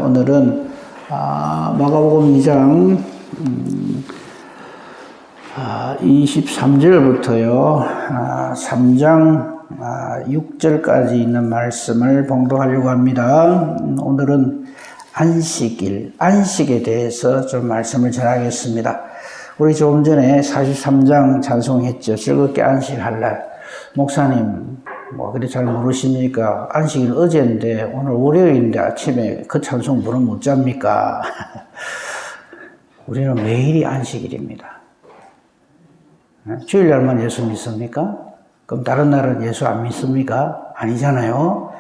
오늘은 마가복음 2장 23절부터요 3장 6절까지 있는 말씀을 봉독하려고 합니다. 오늘은 안식일, 안식에 대해서 좀 말씀을 전하겠습니다. 우리 조금 전에 43장 찬송했죠. 즐겁게 안식할 날. 목사님, 그래 잘 모르십니까? 안식일 어제인데 오늘 월요일인데 아침에 그 찬송 부르면 못 잡니까? 우리는 매일이 안식일입니다. 주일날만 예수 믿습니까? 그럼 다른 날은 예수 안 믿습니까? 아니잖아요.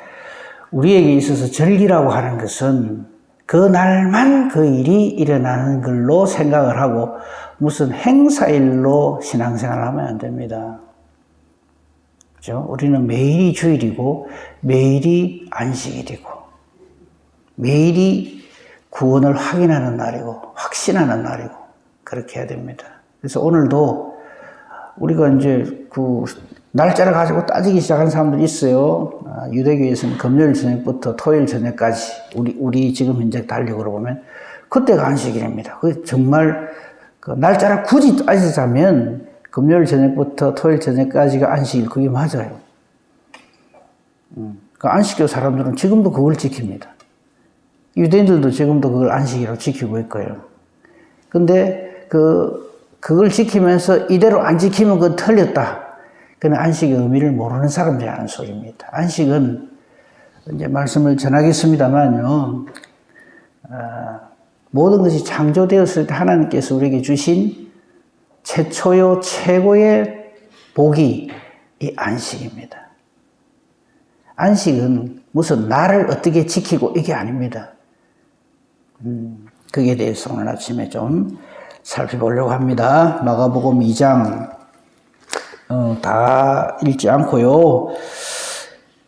우리에게 있어서 절기라고 하는 것은 그 날만 그 일이 일어나는 걸로 생각을 하고 무슨 행사일로 신앙생활을 하면 안 됩니다. 그렇죠? 우리는 매일이 주일이고 매일이 안식일이고 매일이 구원을 확인하는 날이고 확신하는 날이고 그렇게 해야 됩니다. 그래서 오늘도 우리가 이제 그 날짜를 가지고 따지기 시작한 사람들이 있어요. 유대교에서는 금요일 저녁부터 토요일 저녁까지 우리 지금 현재 달력으로 보면 그때가 안식일입니다. 그 정말 그 날짜를 굳이 따지자면 금요일 저녁부터 토요일 저녁까지가 안식일, 그게 맞아요. 그 안식교 사람들은 지금도 그걸 지킵니다. 유대인들도 지금도 그걸 안식일로 지키고 있고요. 근데 그걸 지키면서 이대로 안 지키면 그건 틀렸다. 그는 안식의 의미를 모르는 사람들이 하는 소리입니다. 안식은 이제 말씀을 전하겠습니다만요. 모든 것이 창조되었을 때 하나님께서 우리에게 주신 최초요 최고의 복이 이 안식입니다. 안식은 무슨 나를 어떻게 지키고 이게 아닙니다. 그에 대해서 오늘 아침에 좀 살펴보려고 합니다. 마가복음 2장 다 읽지 않고요.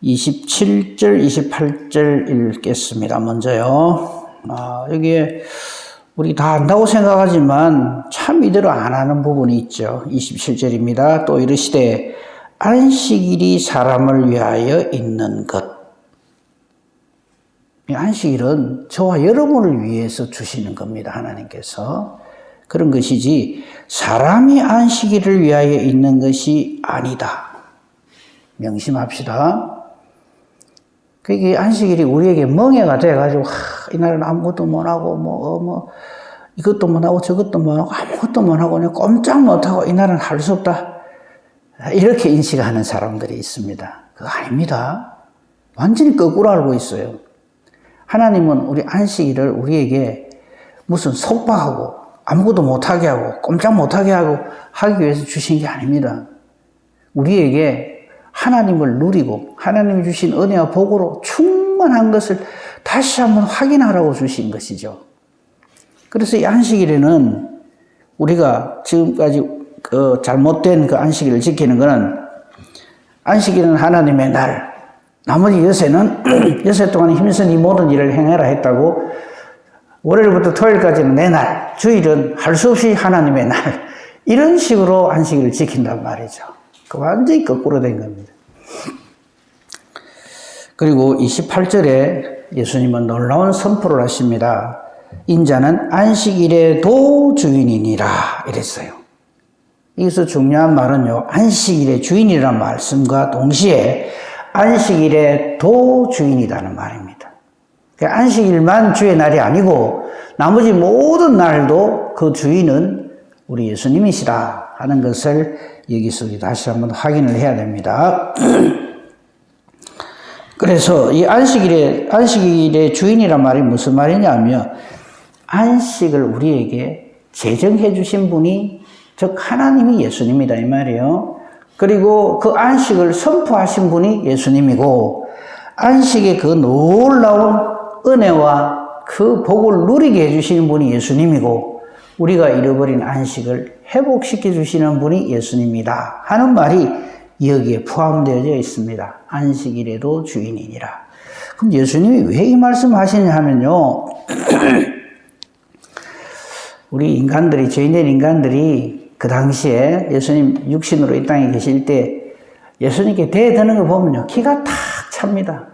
27절, 28절 읽겠습니다. 먼저요. 여기에 우리 다 안다고 생각하지만 참 이대로 안 하는 부분이 있죠. 27절입니다. 또 이르시되 안식일이 사람을 위하여 있는 것. 이 안식일은 저와 여러분을 위해서 주시는 겁니다. 하나님께서. 그런 것이지 사람이 안식일을 위하여 있는 것이 아니다. 명심합시다. 그게 안식일이 우리에게 멍해가 돼가지고 이날은 아무것도 못하고 이것도 못하고 저것도 못하고 아무것도 못하고 그냥 꼼짝 못하고 이날은 할 수 없다. 이렇게 인식하는 사람들이 있습니다. 그거 아닙니다. 완전히 거꾸로 알고 있어요. 하나님은 우리 안식일을 우리에게 무슨 속박하고 아무것도 못하게 하고 꼼짝 못하게 하고 하기 위해서 주신 게 아닙니다. 우리에게 하나님을 누리고 하나님이 주신 은혜와 복으로 충만한 것을 다시 한번 확인하라고 주신 것이죠. 그래서 이 안식일에는 우리가 지금까지 그 잘못된 그 안식일을 지키는 것은 안식일은 하나님의 날, 나머지 여세는 여세 동안 힘써 네 모든 일을 행해라 했다고 월요일부터 토요일까지는 내 날, 주일은 할 수 없이 하나님의 날, 이런 식으로 안식일을 지킨단 말이죠. 그 완전히 거꾸로 된 겁니다. 그리고 28절에 예수님은 놀라운 선포를 하십니다. 인자는 안식일에도 주인이니라 이랬어요. 여기서 중요한 말은요, 안식일의 주인이라는 말씀과 동시에 안식일에도 주인이라는 말입니다. 안식일만 주의 날이 아니고 나머지 모든 날도 그 주인은 우리 예수님이시라 하는 것을 여기서 다시 한번 확인을 해야 됩니다. 그래서 이 안식일의 주인이란 말이 무슨 말이냐면 안식을 우리에게 제정해 주신 분이 즉 하나님이 예수님이다 이 말이에요. 그리고 그 안식을 선포하신 분이 예수님이고 안식의 그 놀라운 은혜와 그 복을 누리게 해주시는 분이 예수님이고 우리가 잃어버린 안식을 회복시켜 주시는 분이 예수님이다 하는 말이 여기에 포함되어져 있습니다. 안식일에도 주인이니라. 그럼 예수님이 왜 이 말씀을 하시냐 하면요. 우리 인간들이, 죄인된 인간들이 그 당시에 예수님 육신으로 이 땅에 계실 때 예수님께 대드는 걸 보면요. 기가 탁 찹니다.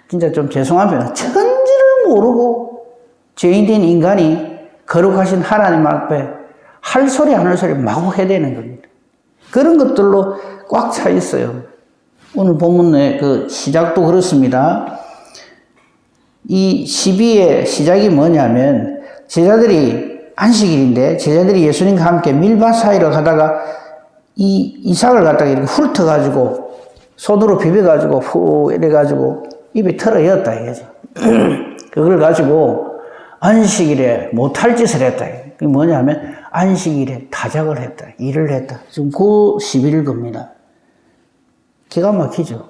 진짜 좀 죄송하면 천지를 모르고 죄인된 인간이 거룩하신 하나님 앞에 할 소리 안 할 소리 마구 해대는 겁니다. 그런 것들로 꽉 차 있어요. 오늘 본문의 그 시작도 그렇습니다. 이 시비의 시작이 뭐냐면 제자들이 안식일인데 제자들이 예수님과 함께 밀밭 사이로 가다가 이 이삭을 갖다가 이렇게 훑어가지고 손으로 비벼가지고 후 이래가지고 입에 털어였다 이거죠. 그걸 가지고 안식일에 못할 짓을 했다. 그게 뭐냐면 안식일에 타작을 했다. 일을 했다. 지금 그 시비를 겁니다. 기가 막히죠.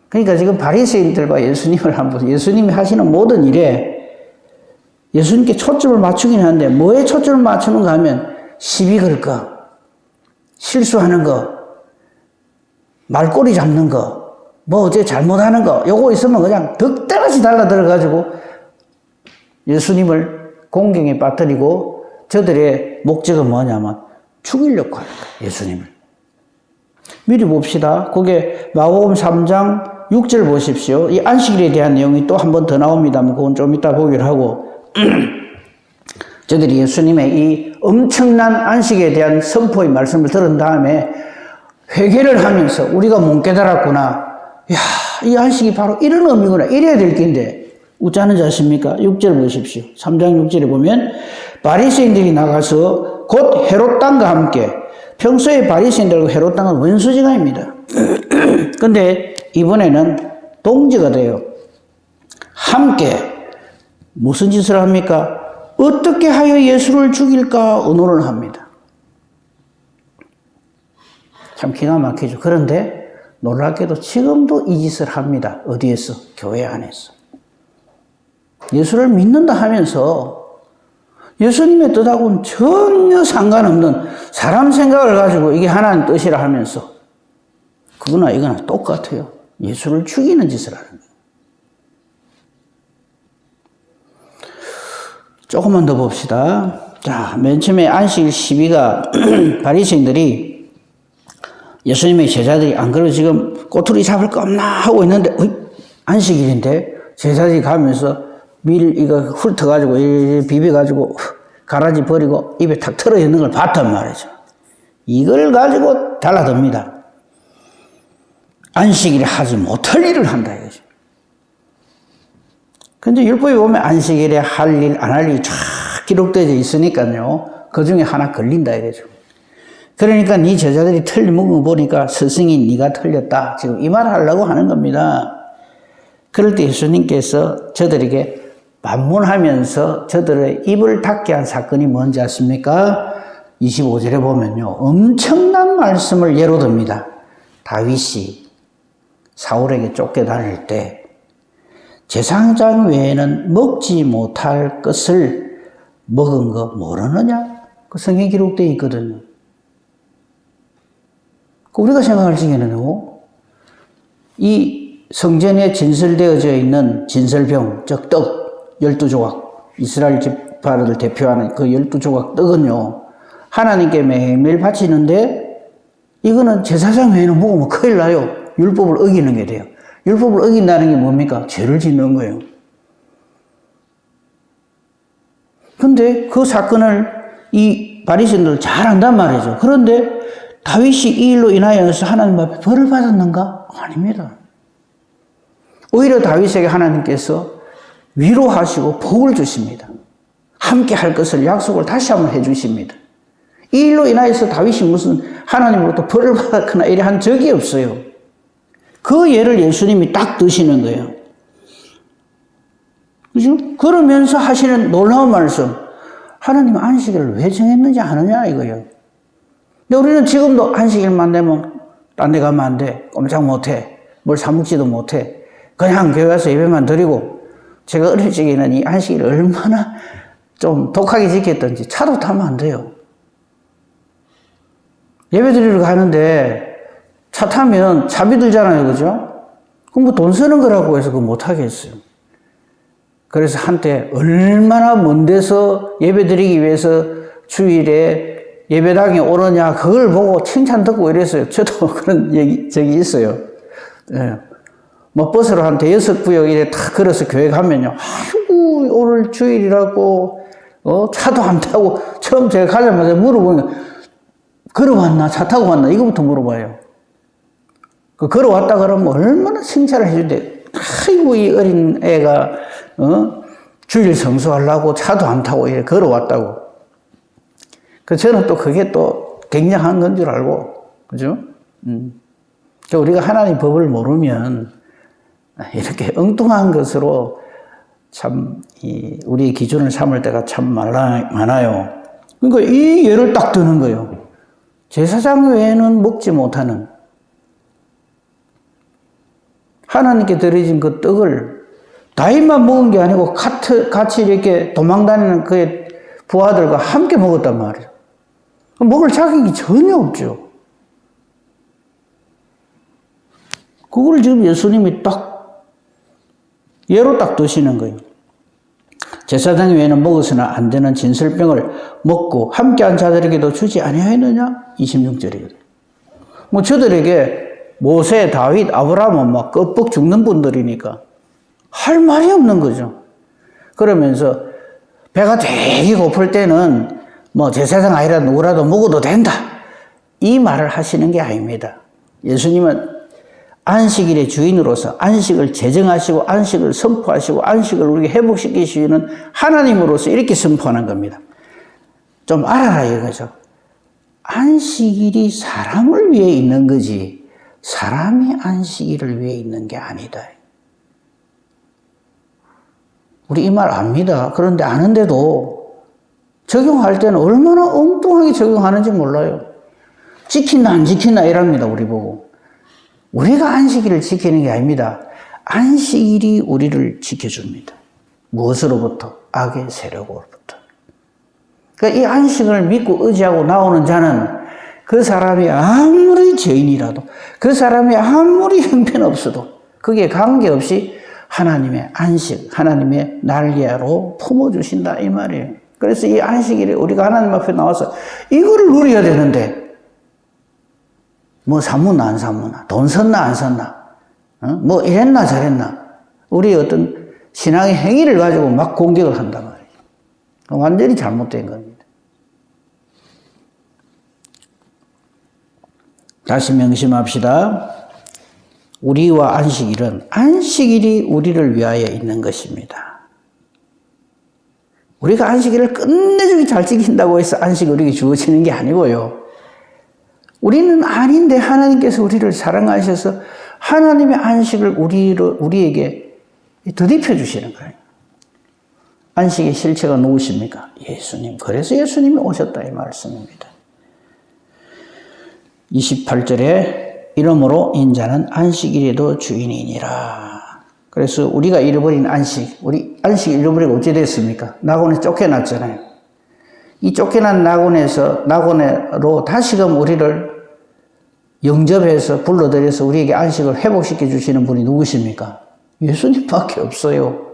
그러니까 지금 바리새인들과 예수님을 한번 예수님이 하시는 모든 일에 예수님께 초점을 맞추긴 하는데 뭐에 초점을 맞추는가 하면 시비 걸 거, 실수하는 거, 말꼬리 잡는 거, 뭐 어째 잘못하는 거 요거 있으면 그냥 덕다같이 달라들어가지고 예수님을 공경에 빠뜨리고 저들의 목적은 뭐냐면 죽이려고 하는 거예요. 예수님을. 미리 봅시다. 그게 마가복음 3장 6절 보십시오. 이 안식일에 대한 내용이 또 한 번 더 나옵니다만 그건 좀 이따 보기로 하고 저들이 예수님의 이 엄청난 안식에 대한 선포의 말씀을 들은 다음에 회개를 하면서 우리가 못 깨달았구나. 야, 이 안식이 바로 이런 의미구나. 이래야 될 텐데 웃지 않은 자십니까? 6절 보십시오. 3장 6절에 보면 바리새인들이 나가서 곧 헤롯 땅과 함께 평소에 바리새인들과 헤롯 땅은 원수지간입니다. 근데 이번에는 동지가 돼요. 함께 무슨 짓을 합니까? 어떻게 하여 예수를 죽일까 의논을 합니다. 참 기가 막히죠. 그런데 놀랍게도 지금도 이 짓을 합니다. 어디에서? 교회 안에서. 예수를 믿는다 하면서 예수님의 뜻하고는 전혀 상관없는 사람 생각을 가지고 이게 하나님 뜻이라 하면서 그거나 이거나 똑같아요. 예수를 죽이는 짓을 하는 거예요. 조금만 더 봅시다. 자, 맨 처음에 안식일 시비가 바리새인들이 예수님의 제자들이 안 그래도 지금 꼬투리 잡을 거 없나 하고 있는데 안식일인데 제자들이 가면서 밀 이거 훑어가지고 비벼가지고 가라지 버리고 입에 탁 털어 있는 걸 봤단 말이죠. 이걸 가지고 달라듭니다. 안식일에 하지 못할 일을 한다 이거죠. 근데 율법에 보면 안식일에 할 일, 안 할 일이 쫙 기록되어 있으니까요. 그 중에 하나 걸린다 이거죠. 그러니까 네 제자들이 틀림먹은 거 보니까 스승이 네가 틀렸다. 지금 이 말을 하려고 하는 겁니다. 그럴 때 예수님께서 저들에게 반문하면서 저들의 입을 닫게 한 사건이 뭔지 아십니까? 25절에 보면요. 엄청난 말씀을 예로 듭니다. 다윗이 사울에게 쫓겨다닐 때 제사장 외에는 먹지 못할 것을 먹은 거 모르느냐? 그 성경에 기록되어 있거든요. 우리가 생각할 적에는요, 이 성전에 진설되어져 있는 진설병, 즉 떡 12조각, 이스라엘 지파를 대표하는 그 12조각 떡은요, 하나님께 매일매일 바치는데 이거는 제사장 외에는 먹으면 큰일 나요. 율법을 어기는 게 돼요. 율법을 어긴다는 게 뭡니까? 죄를 짓는 거예요. 근데 그 사건을 이 바리새인들 잘 안단 말이죠. 그런데 다윗이 이 일로 인하여서 하나님 앞에 벌을 받았는가? 아닙니다. 오히려 다윗에게 하나님께서 위로하시고 복을 주십니다. 함께 할 것을 약속을 다시 한번 해주십니다. 이 일로 인하여서 다윗이 무슨 하나님으로부터 벌을 받았거나 이래 한 적이 없어요. 그 예를 예수님이 딱 드시는 거예요. 그죠? 그러면서 하시는 놀라운 말씀. 하나님은 안식일을 왜 정했는지 아느냐 이거예요. 근데 우리는 지금도 안식일만 되면 딴 데 가면 안 돼. 꼼짝 못 해. 뭘 사먹지도 못 해. 그냥 교회 와서 예배만 드리고 제가 어릴 적에는 이 안식일을 얼마나 좀 독하게 지켰던지 차도 타면 안 돼요. 예배 드리러 가는데 차 타면 차비 들잖아요. 그죠? 그럼 뭐 돈 쓰는 거라고 해서 그거 못 하겠어요. 그래서 한때 얼마나 먼 데서 예배 드리기 위해서 주일에 예배당에 오느냐 그걸 보고 칭찬 듣고 이랬어요. 저도 그런 적이 있어요. 예. 뭐 버스로 한 6구역 이래 탁 걸어서 교회 가면요. 아이고 아이고, 오늘 주일이라고, 차도 안 타고, 처음 제가 가자마자 물어보니까, 걸어왔나? 차 타고 왔나? 이거부터 물어봐요. 걸어왔다 그러면 얼마나 칭찬을 해준대. 아이고, 이 어린 애가, 주일 성수하려고 차도 안 타고 이렇게 걸어왔다고. 저는 또 그게 또 굉장한 건 줄 알고, 그죠? 우리가 하나님 법을 모르면 이렇게 엉뚱한 것으로 참, 우리의 기준을 삼을 때가 참 많아요. 그러니까 이 예를 딱 드는 거예요. 제사장 외에는 먹지 못하는 하나님께 드려진 그 떡을 다윗만 먹은 게 아니고 같이 이렇게 도망다니는 그의 부하들과 함께 먹었단 말이에요. 먹을 자격이 전혀 없죠. 그걸 지금 예수님이 딱 예로 딱 드시는 거예요. 제사장 외에는 먹어서는 안 되는 진설병을 먹고 함께한 자들에게도 주지 아니하였느냐? 26절이거든요. 뭐 저들에게 모세, 다윗, 아브라함은 막 껍벅 죽는 분들이니까 할 말이 없는 거죠. 그러면서 배가 되게 고플 때는 뭐 제사장 아니라 누구라도 먹어도 된다. 이 말을 하시는 게 아닙니다. 예수님은 안식일의 주인으로서 안식을 제정하시고 안식을 선포하시고 안식을 우리에게 회복시키시는 하나님으로서 이렇게 선포하는 겁니다. 좀 알아라 이거죠. 안식일이 사람을 위해 있는 거지 사람이 안식일을 위해 있는 게 아니다. 우리 이 말 압니다. 그런데 아는데도 적용할 때는 얼마나 엉뚱하게 적용하는지 몰라요. 지킨다 안 지킨다 이랍니다. 우리 보고. 우리가 안식일을 지키는 게 아닙니다. 안식일이 우리를 지켜줍니다. 무엇으로부터? 악의 세력으로부터. 그러니까 이 안식을 믿고 의지하고 나오는 자는 그 사람이 아무리 죄인이라도 그 사람이 아무리 형편없어도 그게 관계없이 하나님의 안식, 하나님의 날개로 품어주신다 이 말이에요. 그래서 이 안식일에 우리가 하나님 앞에 나와서 이거를 누려야 되는데 뭐 삼무나 안 삼무나 돈 썼나 안 썼나 뭐 이랬나 저랬나 우리 어떤 신앙의 행위를 가지고 막 공격을 한단 말이에요. 완전히 잘못된 겁니다. 다시 명심합시다. 우리와 안식일은 안식일이 우리를 위하여 있는 것입니다. 우리가 안식일을 끝내주기 잘 지킨다고 해서 안식이 우리에게 주어지는 게 아니고요. 우리는 아닌데 하나님께서 우리를 사랑하셔서 하나님의 안식을 우리에게 더딥혀 주시는 거예요. 안식의 실체가 누구십니까? 예수님. 그래서 예수님이 오셨다 이 말씀입니다. 28절에 이러므로 인자는 안식일에도 주인이니라. 그래서 우리가 잃어버린 우리 안식 잃어버리고 어찌 됐습니까? 낙원에 쫓겨났잖아요. 이 쫓겨난 낙원으로 다시금 우리를 영접해서 불러들여서 우리에게 안식을 회복시켜 주시는 분이 누구십니까? 예수님밖에 없어요.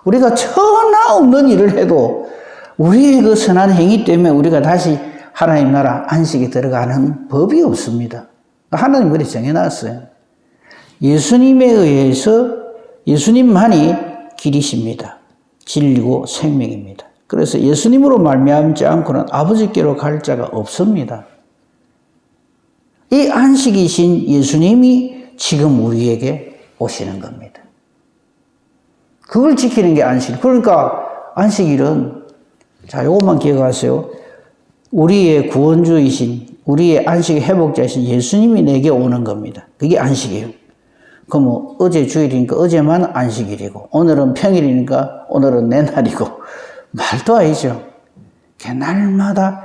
우리가 천하 없는 일을 해도 우리의 그 선한 행위 때문에 우리가 다시 하나님 나라 안식에 들어가는 법이 없습니다. 하나님 그렇게 정해놨어요. 예수님에 의해서 예수님만이 길이십니다. 진리고 생명입니다. 그래서 예수님으로 말미암지 않고는 아버지께로 갈 자가 없습니다. 이 안식이신 예수님이 지금 우리에게 오시는 겁니다. 그걸 지키는 게 안식. 그러니까 안식일은 자 요것만 기억하세요. 우리의 구원주이신 우리의 안식의 회복자이신 예수님이 내게 오는 겁니다. 그게 안식이에요. 그럼 뭐 어제 주일이니까 어제만 안식일이고 오늘은 평일이니까 오늘은 내 날이고 말도 아니죠. 날마다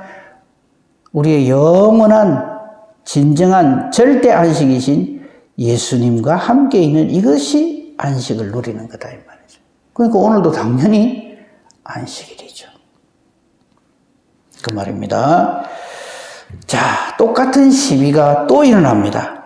우리의 영원한 진정한 절대 안식이신 예수님과 함께 있는 이것이 안식을 누리는 거다 이 말이죠. 그러니까 오늘도 당연히 안식일이죠. 그 말입니다. 자, 똑같은 시비가 또 일어납니다.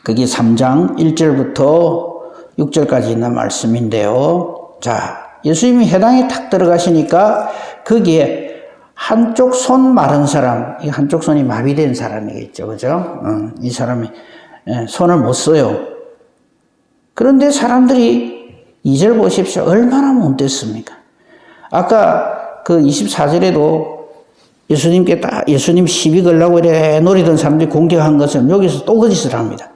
그게 3장 1절부터 6절까지 있는 말씀인데요. 자, 예수님이 회당에 탁 들어가시니까 거기에 한쪽 손 마른 사람, 이 한쪽 손이 마비된 사람이겠죠. 그죠? 이 사람이 손을 못 써요. 그런데 사람들이 2절 보십시오. 얼마나 못됐습니까? 아까 그 24절에도 예수님께 예수님 시비 걸라고 이래 노리던 사람들이 공격한 것은 여기서 또 거짓을 합니다.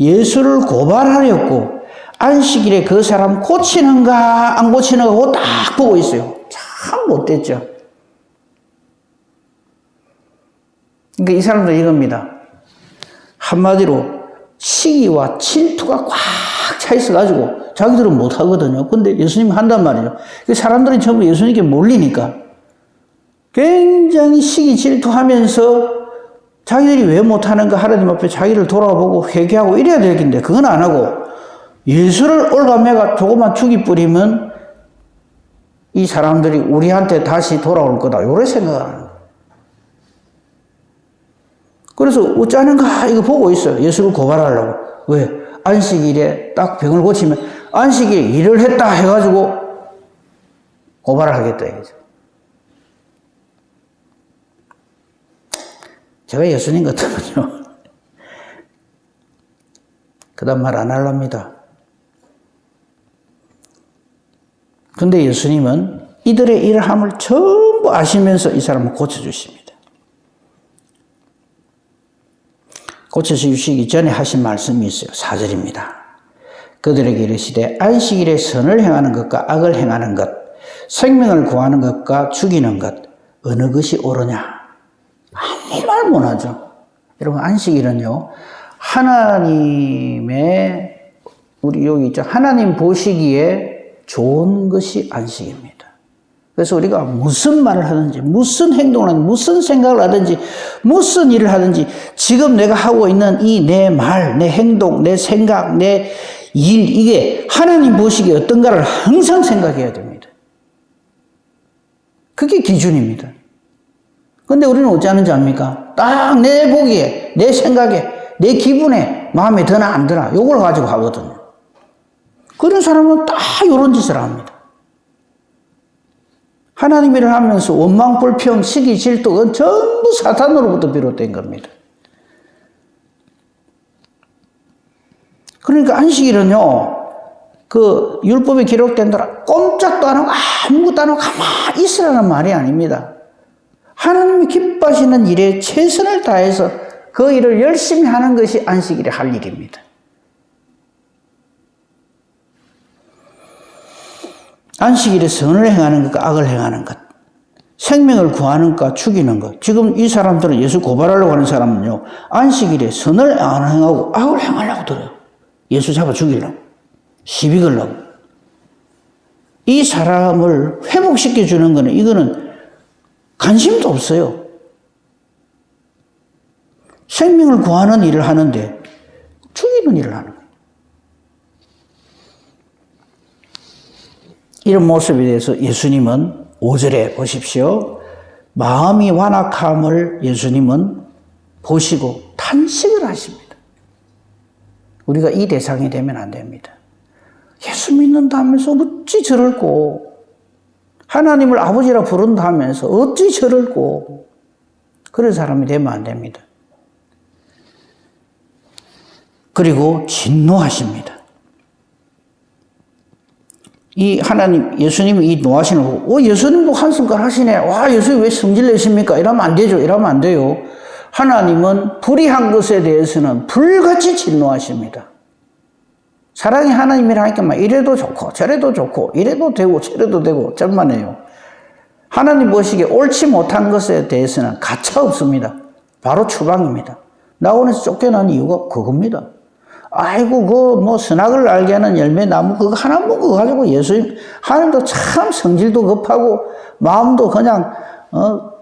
예수를 고발하려고 안식일에 그 사람 고치는가 안 고치는가 그거 딱 보고 있어요. 참 못됐죠. 그러니까 이 사람도 이겁니다. 한마디로 시기와 질투가 꽉 차 있어가지고 자기들은 못하거든요. 근데 예수님이 한단 말이죠. 사람들이 전부 예수님께 몰리니까 굉장히 시기 질투하면서 자기들이 왜 못하는가 하나님 앞에 자기를 돌아보고 회개하고 이래야 될 텐데 그건 안 하고 예수를 올가매가 조금만 죽이 뿌리면 이 사람들이 우리한테 다시 돌아올 거다. 요래 생각하는 거예요. 그래서 어쩌는가 이거 보고 있어요. 예수를 고발하려고. 왜? 안식일에 딱 병을 고치면 안식일에 일을 했다 해가지고 고발을 하겠다 이거죠. 제가 예수님 같으면요. 그다음 말 안 하랍니다. 근데 예수님은 이들의 일함을 전부 아시면서 이 사람을 고쳐주십니다. 고쳐주시기 전에 하신 말씀이 있어요. 4절입니다. 그들에게 이르시되 안식일에 선을 행하는 것과 악을 행하는 것, 생명을 구하는 것과 죽이는 것, 어느 것이 옳으냐? 아무 말 못하죠. 여러분 안식일은요. 하나님의 우리 여기 있죠. 하나님 보시기에 좋은 것이 안식입니다. 그래서 우리가 무슨 말을 하든지 무슨 행동을 하든지 무슨 생각을 하든지 무슨 일을 하든지 지금 내가 하고 있는 이 내 말, 내 행동, 내 생각, 내 일 이게 하나님 보시기에 어떤가를 항상 생각해야 됩니다. 그게 기준입니다. 근데 우리는 어찌 하는지 압니까? 딱 내 보기에, 내 생각에, 내 기분에 마음에 드나 안 드나 요걸 가지고 하거든요. 그런 사람은 다 이런 짓을 합니다. 하나님 일을 하면서 원망, 불평, 시기, 질투 그건 전부 사탄으로부터 비롯된 겁니다. 그러니까 안식일은요. 그 율법에 기록된 대로 꼼짝도 안 하고 아무것도 안 하고 가만히 있으라는 말이 아닙니다. 하나님이 기뻐하시는 일에 최선을 다해서 그 일을 열심히 하는 것이 안식일에 할 일입니다. 안식일에 선을 행하는 것과 악을 행하는 것, 생명을 구하는 것과 죽이는 것. 지금 이 사람들은 예수 고발하려고 하는 사람은요. 안식일에 선을 안 행하고 악을 행하려고 들어요. 예수 잡아 죽이려고. 시비 걸려고. 이 사람을 회복시켜주는 거는 이거는 관심도 없어요. 생명을 구하는 일을 하는데 죽이는 일을 하는 거예요. 이런 모습에 대해서 예수님은 5절에 보십시오. 마음이 완악함을 예수님은 보시고 탄식을 하십니다. 우리가 이 대상이 되면 안 됩니다. 예수 믿는다면서 어찌 저럴꼬. 하나님을 아버지라 부른다면서 어찌 저럴꼬. 그런 사람이 되면 안 됩니다. 그리고 진노하십니다. 이 하나님, 예수님이 이 노하시는 거 보고, 예수님도 한숨갈 하시네. 와, 예수님 왜 성질 내십니까? 이러면 안 되죠. 이러면 안 돼요. 하나님은 불의한 것에 대해서는 불같이 진노하십니다. 사랑이 하나님이라 하니까 이래도 좋고, 저래도 좋고, 이래도 되고, 저래도 되고, 짠만해요. 하나님 보시기에 옳지 못한 것에 대해서는 가차 없습니다. 바로 추방입니다. 나원에서 쫓겨난 이유가 그겁니다. 아이고, 선악을 알게 하는 열매 나무 그거 하나 먹어 가지고 예수님, 하나님도 참 성질도 급하고, 마음도 그냥,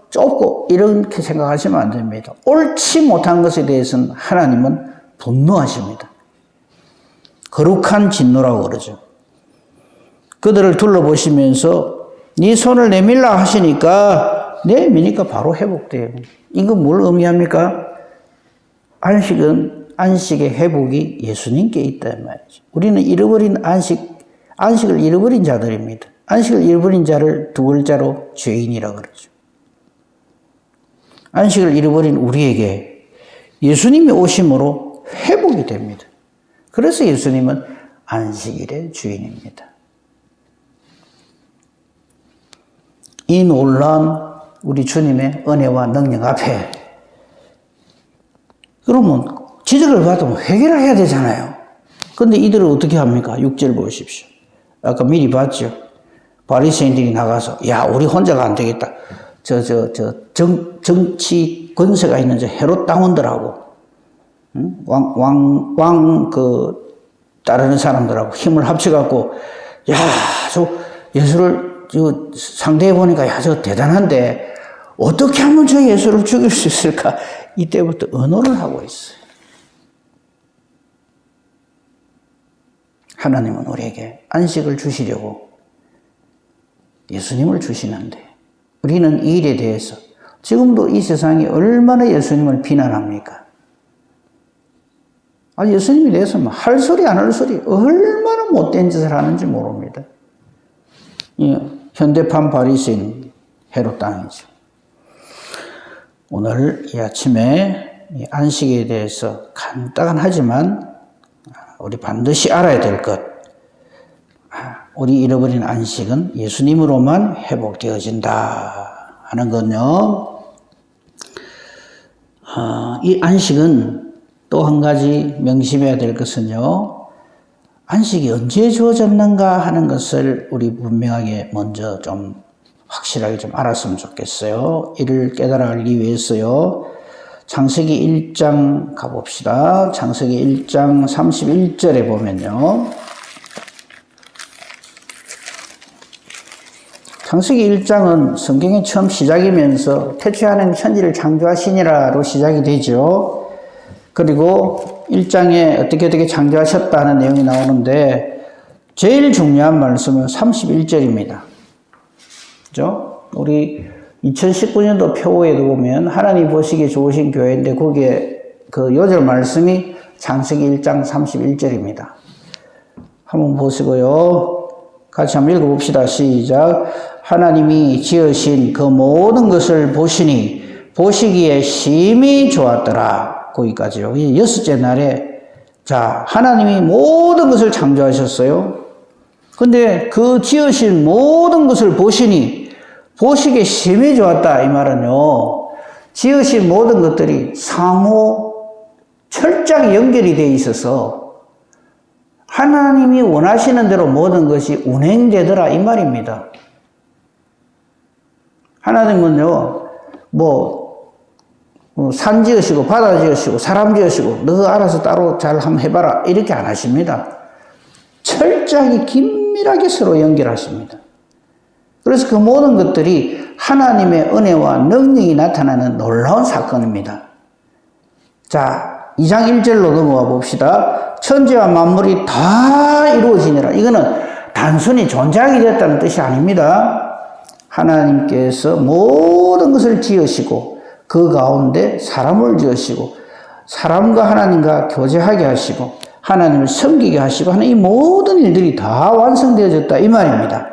좁고, 이렇게 생각하시면 안 됩니다. 옳지 못한 것에 대해서는 하나님은 분노하십니다. 거룩한 진노라고 그러죠. 그들을 둘러보시면서, 네 손을 내밀라 하시니까, 내미니까 바로 회복돼요. 이거 뭘 의미합니까? 안식의 회복이 예수님께 있다 말이죠. 우리는 잃어버린 안식을 잃어버린 자들입니다. 안식을 잃어버린 자를 두 글자로 죄인이라고 그러죠. 안식을 잃어버린 우리에게 예수님이 오심으로 회복이 됩니다. 그래서 예수님은 안식일의 주인입니다. 이 놀라운 우리 주님의 은혜와 능력 앞에 그러면 지적을 받으면 회개를 해야 되잖아요. 근데 이들은 어떻게 합니까? 6절 보십시오. 아까 미리 봤죠. 바리새인들이 나가서 야 우리 혼자가 안 되겠다. 정치 권세가 있는 저 헤롯 당원들하고 왕 따르는 사람들하고 힘을 합쳐갖고 야 저 예수를 상대해 보니까 야 저 대단한데 어떻게 하면 저 예수를 죽일 수 있을까? 이때부터 언어를 하고 있어요. 하나님은 우리에게 안식을 주시려고 예수님을 주시는데 우리는 이 일에 대해서 지금도 이 세상이 얼마나 예수님을 비난합니까? 예수님에 대해서 할 소리 안 할 소리 얼마나 못된 짓을 하는지 모릅니다. 현대판 바리새인 헤롯 당이죠. 오늘 이 아침에 이 안식에 대해서 간단하지만 우리 반드시 알아야 될 것. 우리 잃어버린 안식은 예수님으로만 회복되어진다 하는 건요. 이 안식은 또 한 가지 명심해야 될 것은요. 안식이 언제 주어졌는가 하는 것을 우리 분명하게 먼저 좀 확실하게 좀 알았으면 좋겠어요. 이를 깨달아가기 위해서요. 창세기 1장 가봅시다. 창세기 1장 31절에 보면요. 창세기 1장은 성경의 처음 시작이면서 태초에 하나님 천지를 창조하시니라로 시작이 되죠. 그리고 1장에 어떻게 창조하셨다는 내용이 나오는데 제일 중요한 말씀은 31절입니다. 그죠? 우리 2019년도 표에도 보면 하나님 보시기에 좋으신 교회인데 거기에 그 요절 말씀이 창세기 1장 31절입니다. 한번 보시고요. 같이 한번 읽어봅시다. 시작. 하나님이 지으신 그 모든 것을 보시니 보시기에 심히 좋았더라. 거기까지요. 6째 날에 자 하나님이 모든 것을 창조하셨어요. 근데 그 지으신 모든 것을 보시니 보시기에 심히 좋았다. 이 말은요. 지으신 모든 것들이 상호 철저하게 연결이 되어 있어서 하나님이 원하시는 대로 모든 것이 운행되더라. 이 말입니다. 하나님은요. 산 지으시고 바다 지으시고 사람 지으시고 너 알아서 따로 잘 한번 해봐라. 이렇게 안 하십니다. 철저하게 긴밀하게 서로 연결하십니다. 그래서 그 모든 것들이 하나님의 은혜와 능력이 나타나는 놀라운 사건입니다. 자, 2장 1절로 넘어가 봅시다. 천지와 만물이 다 이루어지니라. 이거는 단순히 존재하게 됐다는 뜻이 아닙니다. 하나님께서 모든 것을 지으시고 그 가운데 사람을 지으시고 사람과 하나님과 교제하게 하시고 하나님을 섬기게 하시고 하는 이 모든 일들이 다 완성되어졌다 이 말입니다.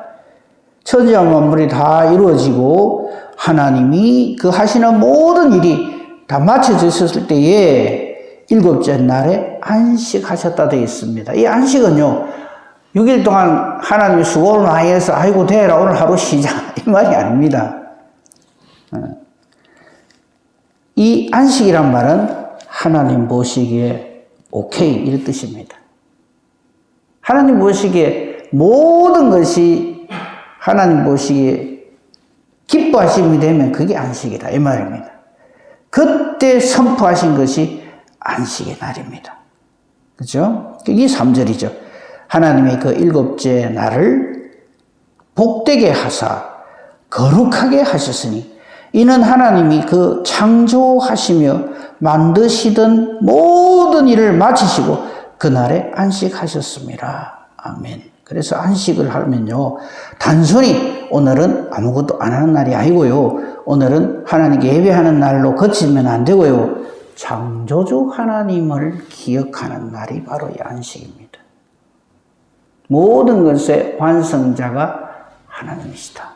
천지와 만물이 다 이루어지고 하나님이 그 하시는 모든 일이 다 마쳐졌을 때에 7째 날에 안식하셨다 되어 있습니다. 이 안식은요 6일 동안 하나님이 수고를 많이 해서 아이고 대라 오늘 하루 쉬자 이 말이 아닙니다. 이 안식이란 말은 하나님 보시기에 오케이 이런 뜻입니다. 하나님 보시기에 모든 것이 하나님 보시기에 기뻐하심이 되면 그게 안식이다 이 말입니다. 그때 선포하신 것이 안식의 날입니다. 그렇죠? 이게 3절이죠. 하나님의 그 7째 날을 복되게 하사 거룩하게 하셨으니 이는 하나님이 그 창조하시며 만드시던 모든 일을 마치시고 그날에 안식하셨습니다. 아멘. 그래서 안식을 하면요 단순히 오늘은 아무것도 안 하는 날이 아니고요 오늘은 하나님께 예배하는 날로 그치면 안 되고요 창조주 하나님을 기억하는 날이 바로 이 안식입니다. 모든 것의 완성자가 하나님이시다.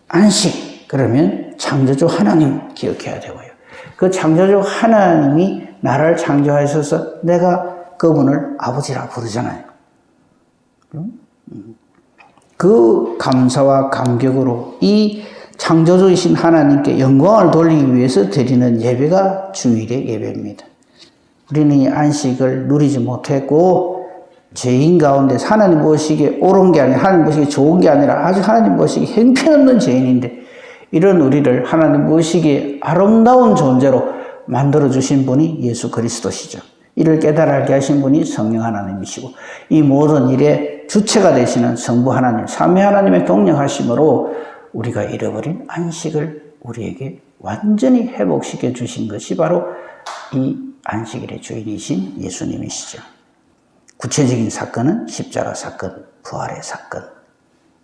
안식 그러면 창조주 하나님 기억해야 되고요. 그 창조주 하나님이 나를 창조하셔서 내가 그분을 아버지라 부르잖아요. 그 감사와 감격으로 이 창조주이신 하나님께 영광을 돌리기 위해서 드리는 예배가 주일의 예배입니다. 우리는 이 안식을 누리지 못했고 죄인 가운데 하나님 보시기에 옳은 게 아니라 하나님 보시기에 좋은 게 아니라 아주 하나님 보시기에 형편없는 죄인인데 이런 우리를 하나님 보시기에 아름다운 존재로 만들어주신 분이 예수 그리스도시죠. 이를 깨달게 하신 분이 성령 하나님이시고 이 모든 일의 주체가 되시는 성부 하나님, 삼위 하나님의 동력하심으로 우리가 잃어버린 안식을 우리에게 완전히 회복시켜 주신 것이 바로 이 안식일의 주인이신 예수님이시죠. 구체적인 사건은 십자가 사건, 부활의 사건.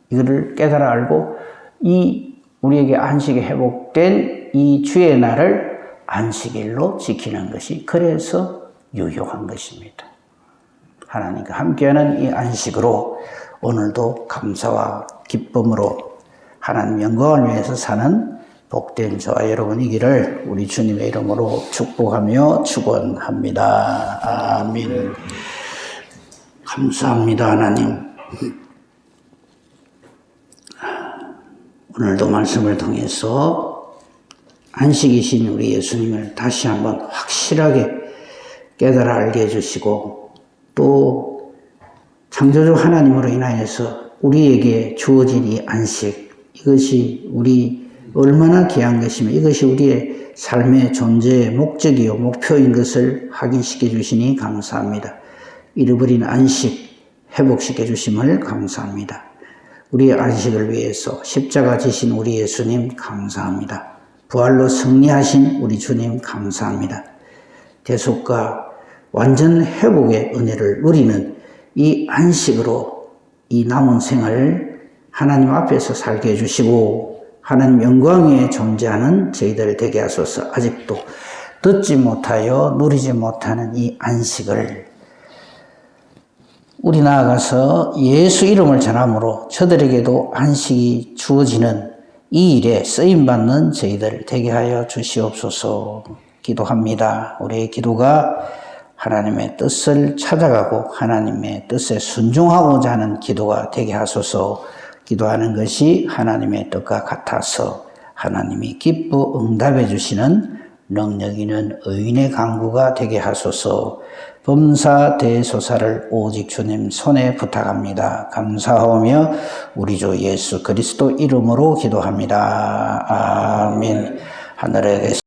이거를 깨달아 알고 이 우리에게 안식이 회복된 이 주의 날을 안식일로 지키는 것이 그래서 유효한 것입니다. 하나님과 함께하는 이 안식으로 오늘도 감사와 기쁨으로 하나님 영광을 위해서 사는 복된 저와 여러분이기를 우리 주님의 이름으로 축복하며 축원합니다. 아멘. 감사합니다, 하나님. 오늘도 말씀을 통해서 안식이신 우리 예수님을 다시 한번 확실하게 깨달아 알게 해주시고 또 창조주 하나님으로 인하여서 우리에게 주어진 이 안식, 이것이 우리 얼마나 귀한 것이며 이것이 우리의 삶의 존재의 목적이요 목표인 것을 확인시켜 주시니 감사합니다. 잃어버린 안식 회복시켜 주심을 감사합니다. 우리의 안식을 위해서 십자가 지신 우리 예수님 감사합니다. 부활로 승리하신 우리 주님 감사합니다. 대속과 완전 회복의 은혜를 누리는 이 안식으로 이 남은 생을 하나님 앞에서 살게 해주시고 하나님 영광 위에 존재하는 저희들 되게 하소서. 아직도 듣지 못하여 누리지 못하는 이 안식을 우리 나아가서 예수 이름을 전함으로 저들에게도 안식이 주어지는 이 일에 쓰임받는 저희들 되게 하여 주시옵소서. 기도합니다. 우리의 기도가 하나님의 뜻을 찾아가고 하나님의 뜻에 순종하고자 하는 기도가 되게 하소서. 기도하는 것이 하나님의 뜻과 같아서 하나님이 기뻐 응답해 주시는 능력 있는 의인의 간구가 되게 하소서. 범사 대소사를 오직 주님 손에 부탁합니다. 감사하며 우리 주 예수 그리스도 이름으로 기도합니다. 아멘. 하늘에